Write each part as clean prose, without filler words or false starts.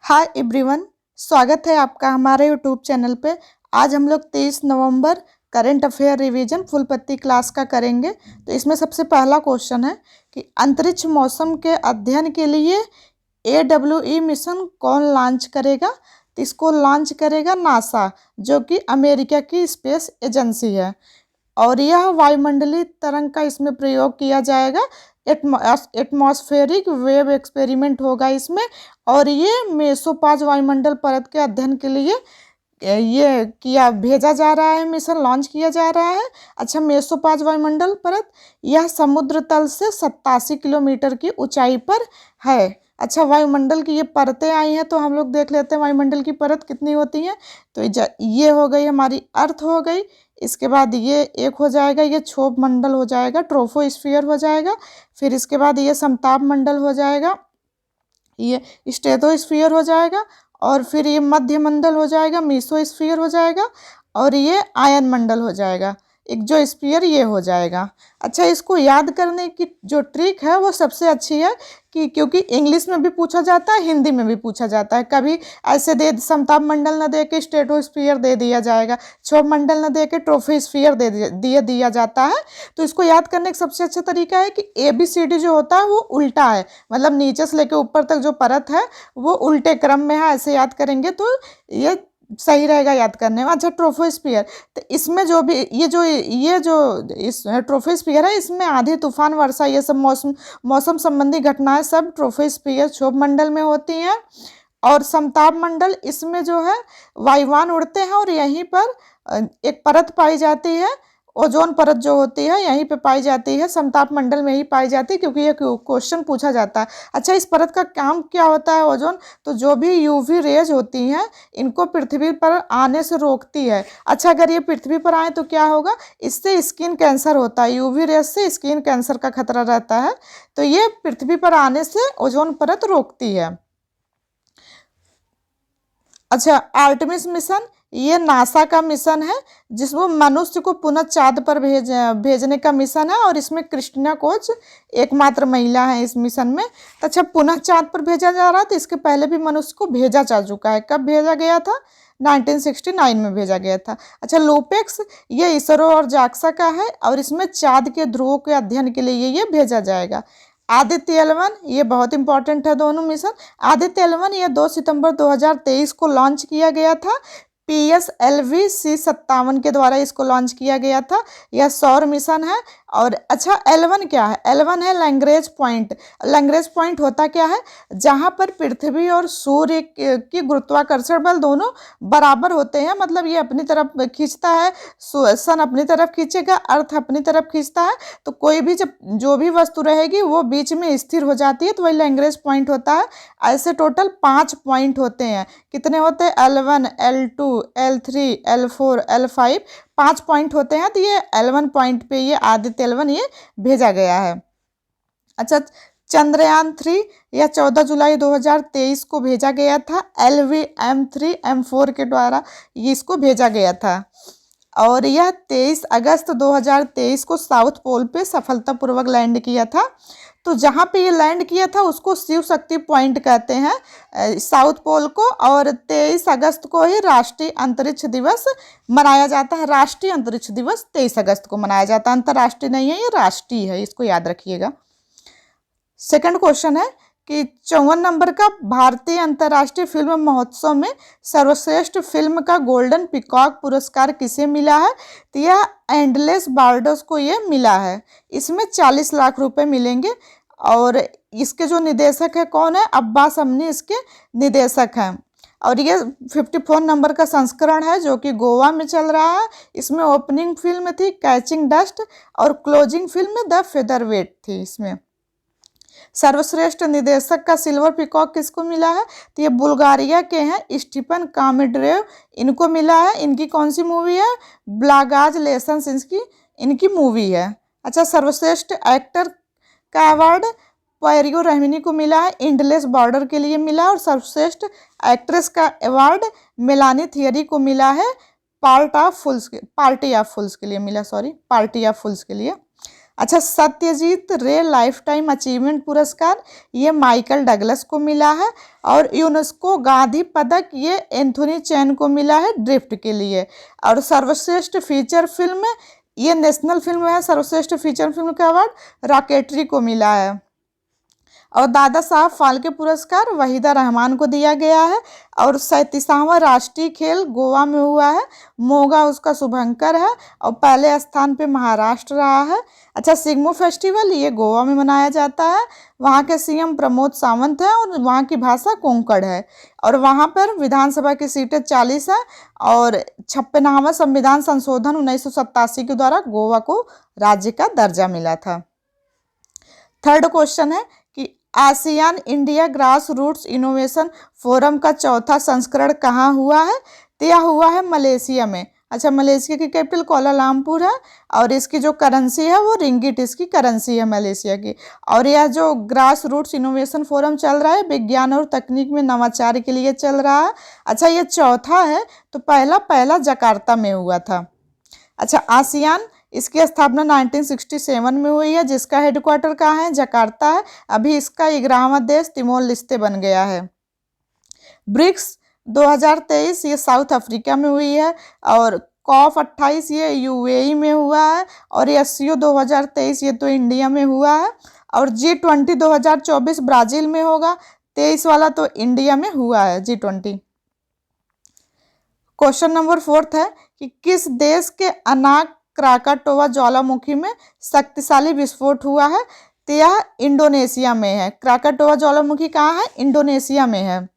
Hi everyone, स्वागत है आपका हमारे यूट्यूब चैनल पे। आज हम लोग 23 नवंबर करंट अफेयर रिवीजन फुल पत्ती क्लास का करेंगे। तो इसमें सबसे पहला क्वेश्चन है कि अंतरिक्ष मौसम के अध्ययन के लिए AWE मिशन कौन लॉन्च करेगा। तो इसको लॉन्च करेगा नासा, जो कि अमेरिका की स्पेस एजेंसी है। और यह वायुमंडलीय तरंग का इसमें प्रयोग किया जाएगा। एटमॉस्फेरिक वेव एक्सपेरिमेंट होगा इसमें। और ये मेसोपाज वायुमंडल परत के अध्ययन के लिए ये किया भेजा जा रहा है, मिशन लॉन्च किया जा रहा है। अच्छा, मेसोपाज वायुमंडल परत यह समुद्र तल से 87 किलोमीटर की ऊंचाई पर है। अच्छा, वायुमंडल की ये परतें आई हैं, तो हम लोग देख लेते हैं वायुमंडल की परत कितनी होती है। तो ये हो गई हमारी अर्थ हो गई। इसके बाद ये एक हो जाएगा, ये क्षोभ मंडल हो जाएगा, ट्रोपोस्फियर हो जाएगा। फिर इसके बाद ये समताप मंडल हो जाएगा, ये स्ट्रेटोस्फियर हो जाएगा। और फिर ये मध्य मंडल हो जाएगा, मीसोस्फियर हो जाएगा। और ये आयन मंडल हो जाएगा, एक्सोस्फियर ये हो जाएगा। अच्छा, इसको याद करने की जो ट्रिक है वो सबसे अच्छी है कि क्योंकि इंग्लिश में भी पूछा जाता है, हिंदी में भी पूछा जाता है। कभी ऐसे दे समताप मंडल न दे के स्ट्रेटोस्फियर दे दिया जाएगा, क्षोभ मंडल न दे के ट्रोपोस्फियर दे दिया जाता है। तो इसको याद करने का सबसे अच्छा तरीका है कि ABCD जो होता है वो उल्टा है, मतलब नीचे से लेकर ऊपर तक जो परत है वो उल्टे क्रम में है। ऐसे याद करेंगे तो ये सही रहेगा याद करने में। अच्छा, ट्रोपोस्फियर, तो इसमें जो भी ये जो इस ट्रोपोस्फियर है, इसमें आंधी तूफान वर्षा ये सब मौसम संबंधी घटनाएं सब ट्रोपोस्फियर क्षोभ मंडल में होती हैं। और समताप मंडल, इसमें जो है वायुयान उड़ते हैं और यहीं पर एक परत पाई जाती है, ओजोन परत जो होती है यहीं पे पाई जाती है, समताप मंडल में ही पाई जाती है, क्योंकि ये क्वेश्चन पूछा जाता है। अच्छा, इस परत का काम क्या होता है ओजोन? तो जो भी UV रेज होती हैं इनको पृथ्वी पर आने से रोकती है। अच्छा, अगर ये पृथ्वी पर आए तो क्या होगा? इससे स्किन कैंसर होता है, UV रेज से स्किन कैंसर का खतरा रहता है। तो ये पृथ्वी पर आने से ओजोन परत रोकती है। अच्छा, आर्टेमिस मिशन ये नासा का मिशन है, जिसमें मनुष्य को पुनः चांद पर भेजने का मिशन है। और इसमें क्रिस्टीना कोच एकमात्र महिला है इस मिशन में। तो अच्छा, पुनः चांद पर भेजा जा रहा है, तो इसके पहले भी मनुष्य को भेजा जा चुका है। कब भेजा गया था? 1969 में भेजा गया था। अच्छा, लोपेक्स ये इसरो और जाक्सा का है, और इसमें चांद के ध्रुवों के अध्ययन के लिए ये भेजा जाएगा। आदित्य L1 ये बहुत इंपॉर्टेंट है दोनों मिशन। आदित्य L1 ये 2 सितंबर 2023 को लॉन्च किया गया था। PSLV C57 के द्वारा इसको लॉन्च किया गया था। यह सौर मिशन है। और अच्छा, L1 क्या है? L1 है लैग्रेंज पॉइंट। लैग्रेंज पॉइंट होता क्या है? जहाँ पर पृथ्वी और सूर्य की गुरुत्वाकर्षण बल दोनों बराबर होते हैं, मतलब ये अपनी तरफ खींचता है, सन अपनी तरफ खींचेगा, अर्थ अपनी तरफ खींचता है। तो कोई भी जब जो भी वस्तु रहेगी वो बीच में स्थिर हो जाती है, तो वही लैग्रेंज पॉइंट होता है। ऐसे टोटल 5 पॉइंट होते हैं। कितने होते हैं? L1, L2, L3, L4, L5, 5 point होते हैं। तो ये L1 पॉइंट पे ये आदित्य L1 ये भेजा गया है। अच्छा, चंद्रयान 3 यह 14 जुलाई 2023 को भेजा गया था। LVM3M4 के द्वारा ये इसको भेजा गया था। और यह 23 अगस्त 2023 को साउथ पोल पे सफलतापूर्वक लैंड किया था। तो जहाँ पे ये लैंड किया था उसको शिव शक्ति पॉइंट कहते हैं, साउथ पोल को। और 23 अगस्त को ही राष्ट्रीय अंतरिक्ष दिवस मनाया जाता है। राष्ट्रीय अंतरिक्ष दिवस 23 अगस्त को मनाया जाता है, अंतर्राष्ट्रीय नहीं है, ये राष्ट्रीय है, इसको याद रखिएगा। सेकंड क्वेश्चन है कि 54 नंबर का भारतीय अंतर्राष्ट्रीय फिल्म महोत्सव में सर्वश्रेष्ठ फिल्म का गोल्डन पिकॉक पुरस्कार किसे मिला है? तो यह एंडलेस बार्डर्स को ये मिला है। इसमें 40 लाख रुपए मिलेंगे। और इसके जो निदेशक है कौन है? अब्बास अमनी इसके निदेशक हैं। और ये 54 नंबर का संस्करण है जो कि गोवा में चल रहा है। इसमें ओपनिंग फिल्म थी कैचिंग डस्ट, और क्लोजिंग फिल्म द फेदरवेट थी। इसमें सर्वश्रेष्ठ निदेशक का सिल्वर पिकॉक किसको मिला है? तो ये बुल्गारिया के हैं, स्टीफन कामिड्रेव, इनको मिला है। इनकी कौन सी मूवी है? ब्लागाज लेसन्स इनकी मूवी है। अच्छा, सर्वश्रेष्ठ एक्टर का अवार्ड पैरियो रहमानी को मिला है, एंडलेस बॉर्डर के लिए मिला। और सर्वश्रेष्ठ एक्ट्रेस का अवार्ड मेलानी थियरी को मिला है, पार्टी ऑफ फूल्स के लिए मिला, पार्टी ऑफ फूल्स के लिए। अच्छा, सत्यजीत रे लाइफ टाइम अचीवमेंट पुरस्कार ये माइकल डगलस को मिला है। और यूनेस्को गांधी पदक ये एंथोनी चैन को मिला है ड्रिफ्ट के लिए। और सर्वश्रेष्ठ फीचर फिल्म ये नेशनल फिल्म है, सर्वश्रेष्ठ फीचर फिल्म का अवार्ड रॉकेटरी को मिला है। और दादा साहब फाल्के पुरस्कार वहीदा रहमान को दिया गया है। और 37वां राष्ट्रीय खेल गोवा में हुआ है, मोगा उसका शुभंकर है और पहले स्थान पे महाराष्ट्र रहा है। अच्छा, सिग्मो फेस्टिवल ये गोवा में मनाया जाता है, वहाँ के सीएम प्रमोद सावंत है और वहाँ की भाषा कोंकण है। और वहाँ पर विधानसभा की सीटें 40 है और 56वां संविधान संशोधन 1987 के द्वारा गोवा को राज्य का दर्जा मिला था। थर्ड क्वेश्चन है कि ASEAN India grassroots innovation forum का चौथा संस्करण कहाँ हुआ है? तो यह हुआ है मलेशिया में। अच्छा, मलेशिया की कैपिटल कोलालमपुर है और इसकी जो करेंसी है वो रिंगिट इसकी करेंसी है मलेशिया की। और यह जो ग्रास रूट्स इनोवेशन फोरम चल रहा है विज्ञान और तकनीक में नवाचार के लिए चल रहा है। अच्छा, ये चौथा है, तो पहला जकार्ता में हुआ था। अच्छा, आसियान इसकी स्थापना 1967 में हुई है, जिसका हेडक्वार्टर कहाँ है? जकार्ता है। अभी इसका 11वां देश तिमोर लेस्ते बन गया है। ब्रिक्स 2023 ये साउथ अफ्रीका में हुई है। और कॉफ 28 ये यूएई में हुआ है। और एससीओ 2023 ये तो इंडिया में हुआ है। और G20 2024 ब्राजील में होगा। 23 वाला तो इंडिया में हुआ है G20। क्वेश्चन नंबर 4 है कि किस देश के अनाक क्राकाटोवा ज्वालामुखी में शक्तिशाली विस्फोट हुआ है? तो यह इंडोनेशिया में है। क्राकाटोवा ज्वालामुखी कहाँ है? इंडोनेशिया में है।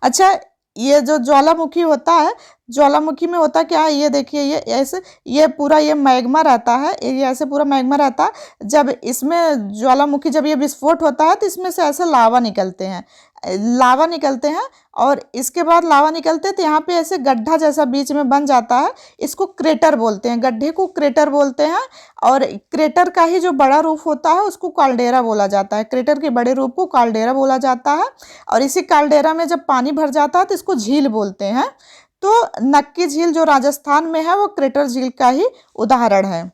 अच्छा, ये जो ज्वालामुखी होता है, ज्वालामुखी में होता क्या है? ये देखिए, ये ऐसे ये पूरा ये मैग्मा रहता है, ये ऐसे पूरा मैग्मा रहता है। जब इसमें ज्वालामुखी जब ये विस्फोट होता है तो इसमें से ऐसे लावा निकलते हैं और इसके बाद लावा निकलते हैं तो यहाँ पे ऐसे गड्ढा जैसा बीच में बन जाता है। इसको क्रेटर बोलते हैं, गड्ढे को क्रेटर बोलते हैं। और क्रेटर का ही जो बड़ा रूप होता है उसको काल्डेरा बोला जाता है। क्रेटर के बड़े रूप को काल्डेरा बोला जाता है। और इसी काल्डेरा में जब पानी भर जाता है तो इसको झील बोलते हैं। तो नक्की झील जो राजस्थान में है वो क्रेटर झील का ही उदाहरण है।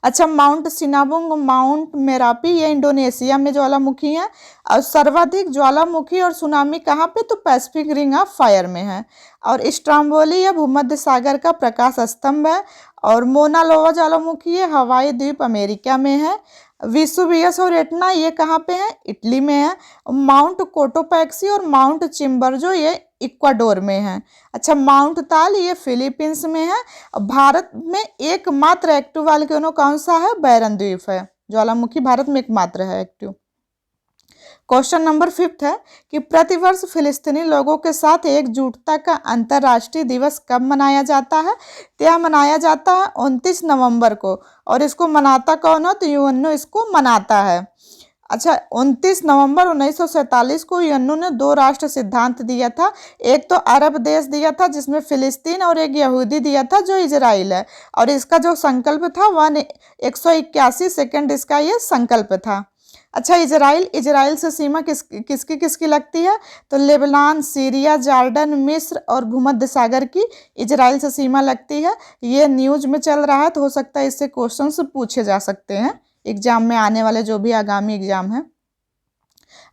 अच्छा, माउंट सिनाबुंग, माउंट मेरापी ये इंडोनेशिया में ज्वालामुखी है। और सर्वाधिक ज्वालामुखी और सुनामी कहाँ पे? तो पैसिफिक रिंग ऑफ फायर में है। और स्ट्रोम्बोली यह भूमध्य सागर का प्रकाश स्तंभ है। और मोना लोवा ज्वालामुखी ये हवाई द्वीप अमेरिका में है। विसुवियस और एटना ये कहाँ पे है? इटली में है। माउंट कोटोपैक्सी और माउंट चिम्बरजो ये इक्वाडोर में है। अच्छा, माउंट ताल ये फिलीपींस में है। भारत में एकमात्र एक्टिव वॉल्केनो कौन सा है? बैरन द्वीप है। ज्वालामुखी भारत में एकमात्र है एक्टिव। क्वेश्चन नंबर 5 है कि प्रतिवर्ष फिलिस्तीनी लोगों के साथ एकजुटता का अंतर्राष्ट्रीय दिवस कब मनाया जाता है? तो यह मनाया जाता है 29 नवंबर को। और इसको मनाता कौन हो? तो यूएनओ इसको मनाता है। अच्छा, 29 नवंबर 1947 को यूएनओ ने 2 राष्ट्र सिद्धांत दिया था। एक तो अरब देश दिया था जिसमें फिलिस्तीन, और एक यहूदी दिया था जो इजराइल है। और इसका जो संकल्प था 181 सेकंड इसका ये संकल्प था। अच्छा, इजराइल से सीमा किसकी लगती है? तो लेबनान, सीरिया, जॉर्डन, मिस्र और भूमध्य सागर की इजराइल से सीमा लगती है। ये न्यूज में चल रहा है तो हो सकता है इससे क्वेश्चंस पूछे जा सकते हैं एग्जाम में, आने वाले जो भी आगामी एग्जाम है।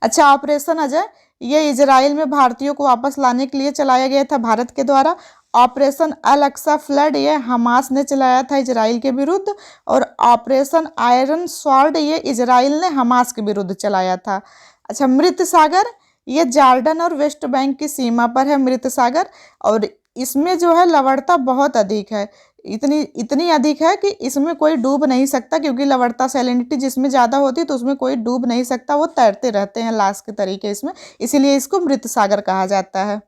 अच्छा, ऑपरेशन अजय ये इजराइल में भारतीयों को वापस लाने के लिए चलाया गया था भारत के द्वारा। ऑपरेशन अल अक्सा फ्लड ये हमास ने चलाया था इजराइल के विरुद्ध। और ऑपरेशन आयरन स्वॉर्ड ये इजराइल ने हमास के विरुद्ध चलाया था। अच्छा, मृत सागर ये जॉर्डन और वेस्ट बैंक की सीमा पर है मृत सागर। और इसमें जो है लवणता बहुत अधिक है, इतनी अधिक है कि इसमें कोई डूब नहीं सकता, क्योंकि लवणता सैलिनिटी जिसमें ज़्यादा होती है तो उसमें कोई डूब नहीं सकता, वो तैरते रहते हैं लाश के तरीके इसमें, इसीलिए इसको मृत सागर कहा जाता है।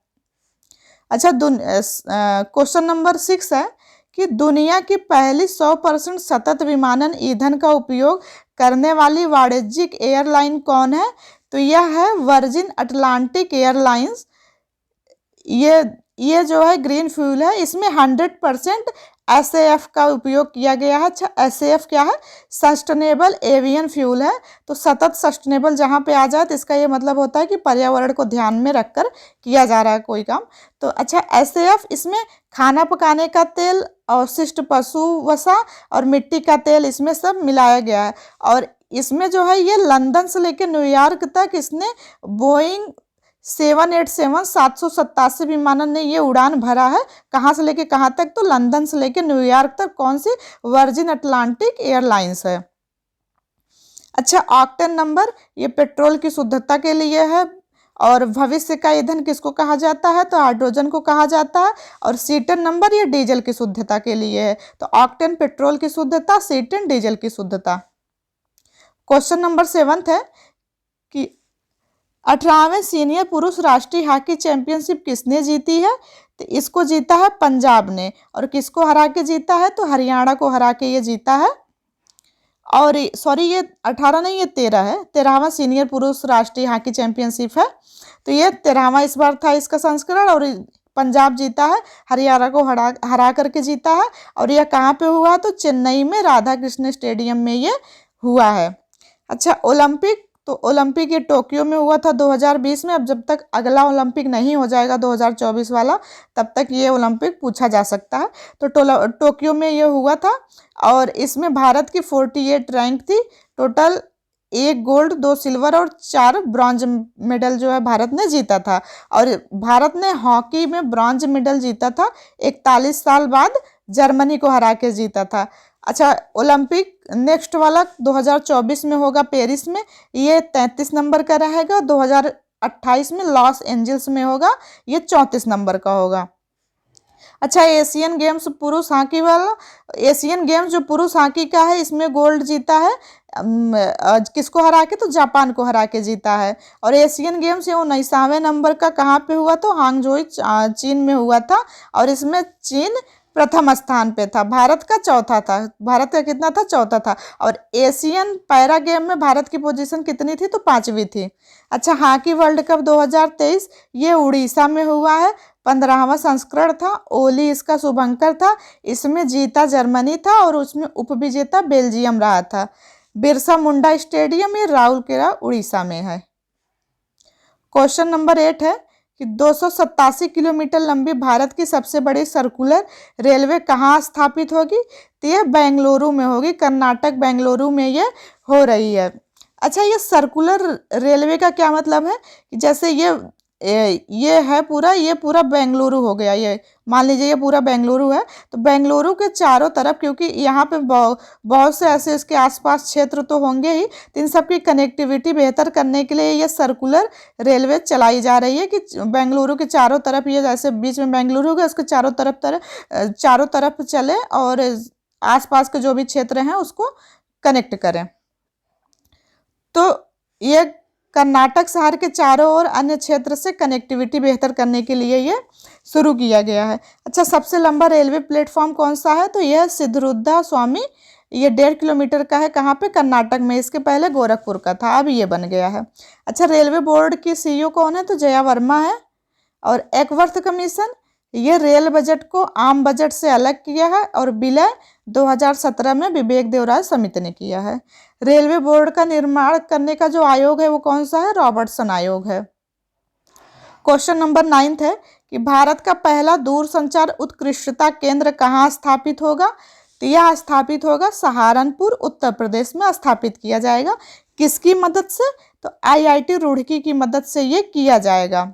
अच्छा, क्वेश्चन नंबर 6 है कि दुनिया की पहली 100% सतत विमानन ईंधन का उपयोग करने वाली वाणिज्यिक एयरलाइन कौन है? तो यह है वर्जिन अटलांटिक एयरलाइंस। ये जो है ग्रीन फ्यूल है, इसमें 100% SAF का उपयोग किया गया है। अच्छा, SAF क्या है? सस्टेनेबल एवियन फ्यूल है। तो सतत सस्टेनेबल जहाँ पे आ जाए तो इसका ये मतलब होता है कि पर्यावरण को ध्यान में रखकर किया जा रहा है कोई काम। तो अच्छा, SAF इसमें खाना पकाने का तेल, अवशिष्ट पशु वसा और मिट्टी का तेल इसमें सब मिलाया गया है। और इसमें जो है ये लंदन से लेकर न्यूयॉर्क तक इसने बोइंग 787 787 विमानन ने ये उड़ान भरा है। कहाँ से लेके कहाँ तक? तो लंदन से लेके न्यूयॉर्क तक। कौन सी? वर्जिन अटलांटिक एयरलाइंस है। अच्छा, ऑक्टेन नंबर ये पेट्रोल की शुद्धता के लिए है। और भविष्य का ईंधन किसको कहा जाता है? तो हाइड्रोजन को कहा जाता है। और सीटन नंबर ये डीजल की शुद्धता के लिए है। तो ऑक्टेन पेट्रोल की शुद्धता, सीटन डीजल की शुद्धता। क्वेश्चन नंबर 7 है कि 18वें सीनियर पुरुष राष्ट्रीय हॉकी चैंपियनशिप किसने जीती है? तो इसको जीता है पंजाब ने। और किसको हरा के जीता है? तो हरियाणा को हरा के ये जीता है। और सॉरी, ये 18 नहीं, ये 13 है। 13वां सीनियर पुरुष राष्ट्रीय हॉकी चैंपियनशिप है। तो ये 13वां इस बार था इसका संस्करण। और पंजाब जीता है, हरियाणा को हरा करके जीता है। और यह कहाँ पे हुआ? तो चेन्नई में राधा कृष्ण स्टेडियम में ये हुआ है। अच्छा, ओलंपिक, तो ओलंपिक ये टोक्यो में हुआ था 2020 में। अब जब तक अगला ओलंपिक नहीं हो जाएगा 2024 वाला, तब तक ये ओलंपिक पूछा जा सकता है। तो टोक्यो में ये हुआ था। और इसमें भारत की 48 रैंक थी। टोटल 1 गोल्ड, 2 सिल्वर और 4 ब्रॉन्ज मेडल जो है भारत ने जीता था। और भारत ने हॉकी में ब्रॉन्ज मेडल जीता था 41 साल बाद, जर्मनी को हरा के जीता था। अच्छा, ओलंपिक नेक्स्ट वाला 2024 में होगा पेरिस में, ये 33 नंबर का रहेगा। 2028 में लॉस एंजल्स में होगा, ये 34 नंबर का होगा। अच्छा, एशियन गेम्स पुरुष हॉकी वाला, एशियन गेम्स जो पुरुष हॉकी का है इसमें गोल्ड जीता है किसको हरा के? तो जापान को हरा के जीता है। और एशियन गेम्स ये 19वें नंबर का कहाँ पे हुआ? तो हांगझोउ चीन में हुआ था। और इसमें चीन प्रथम स्थान पे था, भारत का चौथा था। भारत का कितना था? चौथा था। और एशियन पैरा गेम में भारत की पोजीशन कितनी थी? तो 5वीं थी। अच्छा, हॉकी वर्ल्ड कप 2023 ये उड़ीसा में हुआ है। 15वां संस्करण था। ओली इसका शुभंकर था। इसमें जीता जर्मनी था और उसमें उपविजेता बेल्जियम रहा था। बिरसा मुंडा स्टेडियम ये राउरकेला उड़ीसा में है। क्वेश्चन नंबर 8 है कि 287 किलोमीटर लंबी भारत की सबसे बड़ी सर्कुलर रेलवे कहाँ स्थापित होगी? तो यह बेंगलुरु में होगी। कर्नाटक बेंगलुरु में ये हो रही है। अच्छा, ये सर्कुलर रेलवे का क्या मतलब है? कि जैसे ये है पूरा, ये पूरा बेंगलुरु हो गया। ये मान लीजिए ये पूरा बेंगलुरु है। तो बेंगलुरु के चारों तरफ, क्योंकि यहाँ पे बहुत से ऐसे इसके आसपास क्षेत्र तो होंगे ही, तो इन सब की कनेक्टिविटी बेहतर करने के लिए ये सर्कुलर रेलवे चलाई जा रही है कि बेंगलुरु के चारों तरफ, ये जैसे बीच में बेंगलुरु है उसके चारों तरफ चले और आसपास के जो भी क्षेत्र हैं उसको कनेक्ट करें। तो ये कर्नाटक शहर के चारों ओर अन्य क्षेत्र से कनेक्टिविटी बेहतर करने के लिए ये शुरू किया गया है। अच्छा, सबसे लंबा रेलवे प्लेटफॉर्म कौन सा है? तो यह सिद्धरुद्धा स्वामी, ये 1.5 किलोमीटर का है। कहाँ पे? कर्नाटक में। इसके पहले गोरखपुर का था, अब ये बन गया है। अच्छा, रेलवे बोर्ड की CEO कौन है? तो जया वर्मा है। और एकवर्थ कमीशन, ये रेल बजट को आम बजट से अलग किया है और विलय 2017 में विवेक देवराय समिति ने किया है। रेलवे बोर्ड का निर्माण करने का जो आयोग है वो कौन सा है? रॉबर्टसन आयोग है। क्वेश्चन नंबर 9 है कि भारत का पहला दूरसंचार उत्कृष्टता केंद्र कहाँ स्थापित होगा? तो यह स्थापित होगा सहारनपुर, उत्तर प्रदेश में स्थापित किया जाएगा। किसकी मदद से? तो IIT रुड़की की मदद से ये किया जाएगा।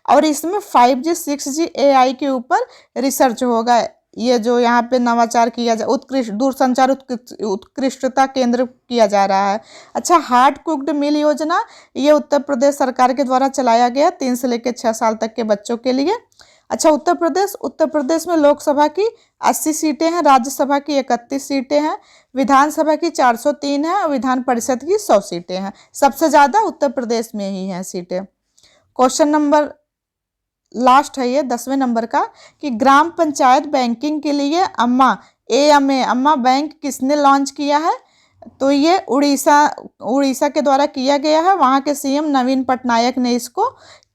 और इसमें 5G 6G AI के ऊपर रिसर्च होगा। ये जो यहाँ पे नवाचार किया जा, दूरसंचार उत्कृष्टता केंद्र किया जा रहा है। अच्छा, हार्ड कुक्ड मील योजना, ये उत्तर प्रदेश सरकार के द्वारा चलाया गया 3 से लेकर 6 साल तक के बच्चों के लिए। अच्छा, उत्तर प्रदेश में लोकसभा की 80 सीटें हैं, राज्यसभा की 31 सीटें हैं, विधानसभा की 403 है और विधान परिषद की 100 सीटें हैं। सबसे ज़्यादा उत्तर प्रदेश में ही हैं सीटें। क्वेश्चन नंबर लास्ट है ये 10वें नंबर का कि ग्राम पंचायत बैंकिंग के लिए अम्मा बैंक किसने लॉन्च किया है? तो ये उड़ीसा के द्वारा किया गया है। वहाँ के CM नवीन पटनायक ने इसको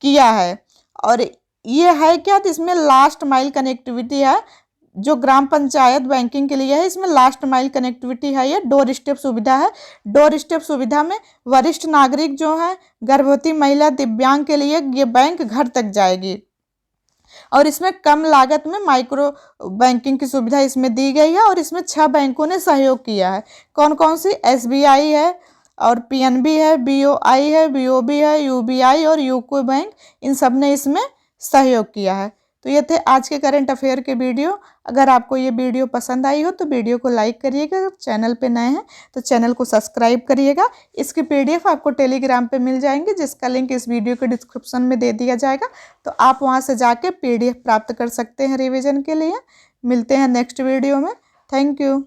किया है। और ये है क्या? तो इसमें लास्ट माइल कनेक्टिविटी है। जो ग्राम पंचायत बैंकिंग के लिए है, इसमें लास्ट माइल कनेक्टिविटी है, ये डोर स्टेप सुविधा है। डोर स्टेप सुविधा में वरिष्ठ नागरिक जो है, गर्भवती महिला, दिव्यांग के लिए ये बैंक घर तक जाएगी। और इसमें कम लागत में माइक्रो बैंकिंग की सुविधा इसमें दी गई है। और इसमें 6 बैंकों ने सहयोग किया है। कौन कौन सी? SBI है और PNB है, BOI है, BOB है, UBI और यूको बैंक, इन सब ने इसमें सहयोग किया है। तो ये थे आज के करंट अफेयर के वीडियो। अगर आपको ये वीडियो पसंद आई हो तो वीडियो को लाइक करिएगा, चैनल पे नए हैं तो चैनल को सब्सक्राइब करिएगा। इसकी PDF आपको टेलीग्राम पे मिल जाएंगे, जिसका लिंक इस वीडियो के डिस्क्रिप्शन में दे दिया जाएगा, तो आप वहाँ से जाके PDF प्राप्त कर सकते हैं रिविजन के लिए। मिलते हैं नेक्स्ट वीडियो में। Thank you.